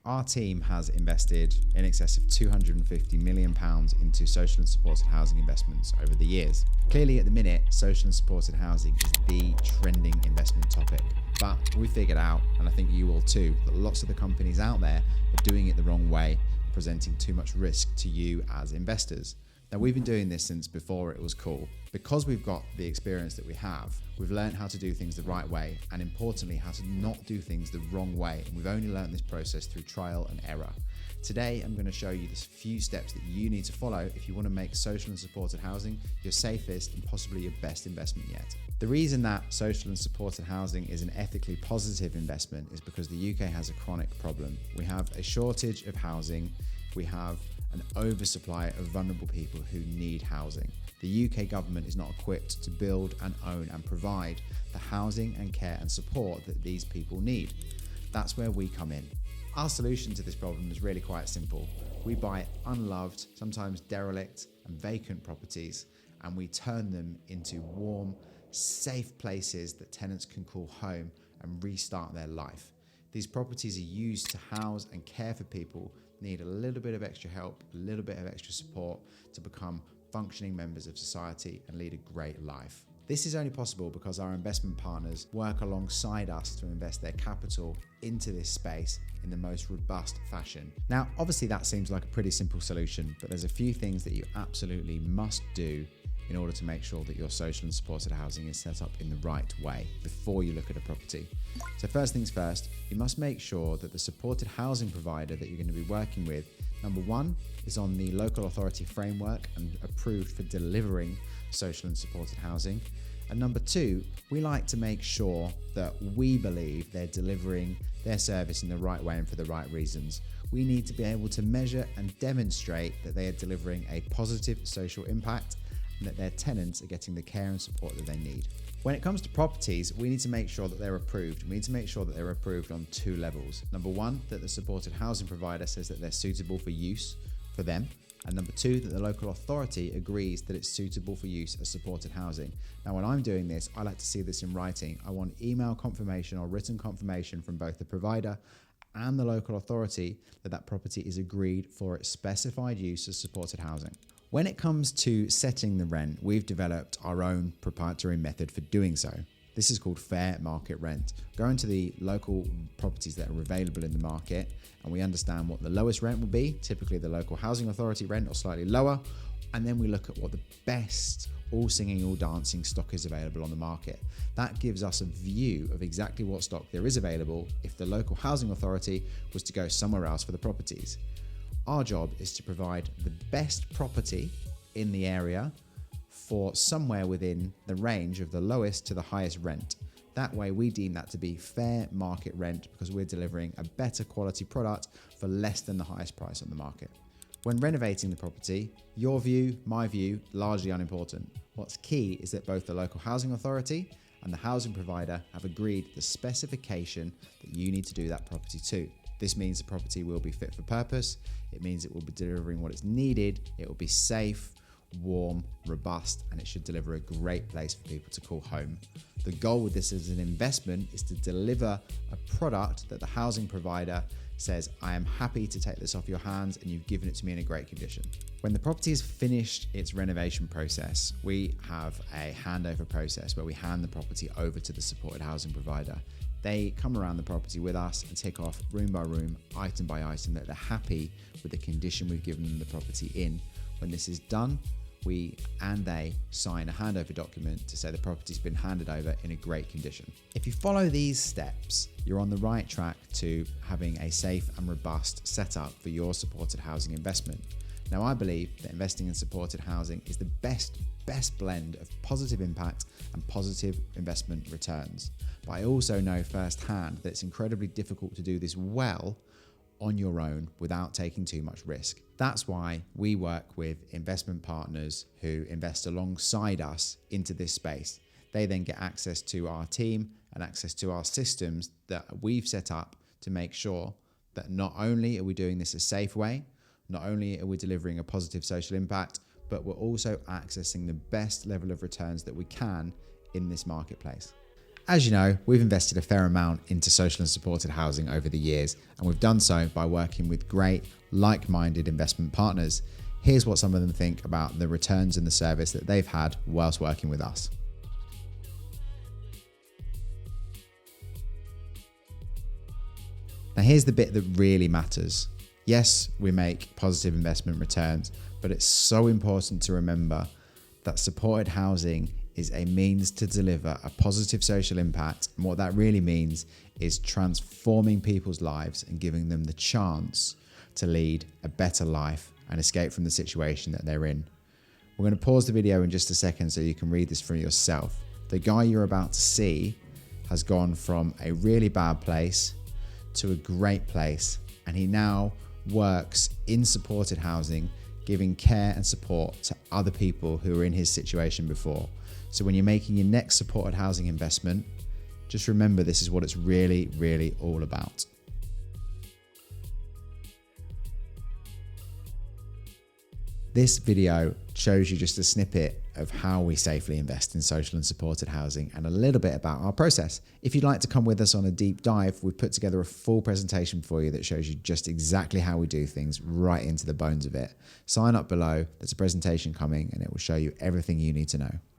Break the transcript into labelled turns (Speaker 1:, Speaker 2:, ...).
Speaker 1: Our team has invested in excess of £250 million into social and supported housing investments over the years. Clearly at the minute, social and supported housing is the trending investment topic. But we figured out, and I think you will too, that lots of the companies out there are doing it the wrong way, presenting too much risk to you as investors. Now, we've been doing this since before it was cool. Because we've got the experience that we have, we've learned how to do things the right way, and importantly, how to not do things the wrong way. And we've only learned this process through trial and error. Today, I'm going to show you the few steps that you need to follow if you want to make social and supported housing your safest and possibly your best investment yet. The reason that social and supported housing is an ethically positive investment is because the UK has a chronic problem. We have a shortage of housing. We have an oversupply of vulnerable people who need housing. The UK government is not equipped to build and own and provide the housing and care and support that these people need. That's where we come in. Our solution to this problem is really quite simple. We buy unloved, sometimes derelict and vacant properties, and we turn them into warm, safe places that tenants can call home and restart their life. These properties are used to house and care for people who need a little bit of extra help, a little bit of extra support to become functioning members of society and lead a great life. This is only possible because our investment partners work alongside us to invest their capital into this space in the most robust fashion. Now, obviously that seems like a pretty simple solution, but there's a few things that you absolutely must do in order to make sure that your social and supported housing is set up in the right way before you look at a property. So first things first, you must make sure that the supported housing provider that you're going to be working with, number one, is on the local authority framework and approved for delivering social and supported housing. And number two, we like to make sure that we believe they're delivering their service in the right way and for the right reasons. We need to be able to measure and demonstrate that they are delivering a positive social impact and that their tenants are getting the care and support that they need. When it comes to properties, we need to make sure that they're approved. We need to make sure that they're approved on two levels. Number one, that the supported housing provider says that they're suitable for use for them. And number two, that the local authority agrees that it's suitable for use as supported housing. Now, when I'm doing this, I like to see this in writing. I want email confirmation or written confirmation from both the provider and the local authority that that property is agreed for its specified use as supported housing. When it comes to setting the rent, we've developed our own proprietary method for doing so. This is called fair market rent. Go into the local properties that are available in the market and we understand what the lowest rent will be, typically the local housing authority rent or slightly lower. And then we look at what the best all singing, all dancing stock is available on the market. That gives us a view of exactly what stock there is available if the local housing authority was to go somewhere else for the properties. Our job is to provide the best property in the area for somewhere within the range of the lowest to the highest rent. That way we deem that to be fair market rent because we're delivering a better quality product for less than the highest price on the market. When renovating the property, your view, my view, largely unimportant. What's key is that both the local housing authority and the housing provider have agreed the specification that you need to do that property to. This means the property will be fit for purpose. It means it will be delivering what is needed. It will be safe, warm, robust, and it should deliver a great place for people to call home. The goal with this as an investment is to deliver a product that the housing provider says, I am happy to take this off your hands and you've given it to me in a great condition. When the property has finished its renovation process, we have a handover process where we hand the property over to the supported housing provider. They come around the property with us and tick off room by room, item by item that they're happy with the condition we've given them the property in. When this is done, we and they sign a handover document to say the property's been handed over in a great condition. If you follow these steps, you're on the right track to having a safe and robust setup for your supported housing investment. Now, I believe that investing in supported housing is the best blend of positive impact and positive investment returns. But I also know firsthand that it's incredibly difficult to do this well on your own without taking too much risk. That's why we work with investment partners who invest alongside us into this space. They then get access to our team and access to our systems that we've set up to make sure that not only are we doing this a safe way, not only are we delivering a positive social impact, but we're also accessing the best level of returns that we can in this marketplace. As you know, we've invested a fair amount into social and supported housing over the years, and we've done so by working with great, like-minded investment partners. Here's what some of them think about the returns and the service that they've had whilst working with us. Now here's the bit that really matters. Yes, we make positive investment returns, but it's so important to remember that supported housing is a means to deliver a positive social impact. And what that really means is transforming people's lives and giving them the chance to lead a better life and escape from the situation that they're in. We're going to pause the video in just a second so you can read this for yourself. The guy you're about to see has gone from a really bad place to a great place, and he now works in supported housing, giving care and support to other people who were in his situation before. So when you're making your next supported housing investment, just remember this is what it's really, really all about. This video shows you just a snippet of how we safely invest in social and supported housing and a little bit about our process. If you'd like to come with us on a deep dive, we've put together a full presentation for you that shows you just exactly how we do things right into the bones of it. Sign up below, there's a presentation coming and it will show you everything you need to know.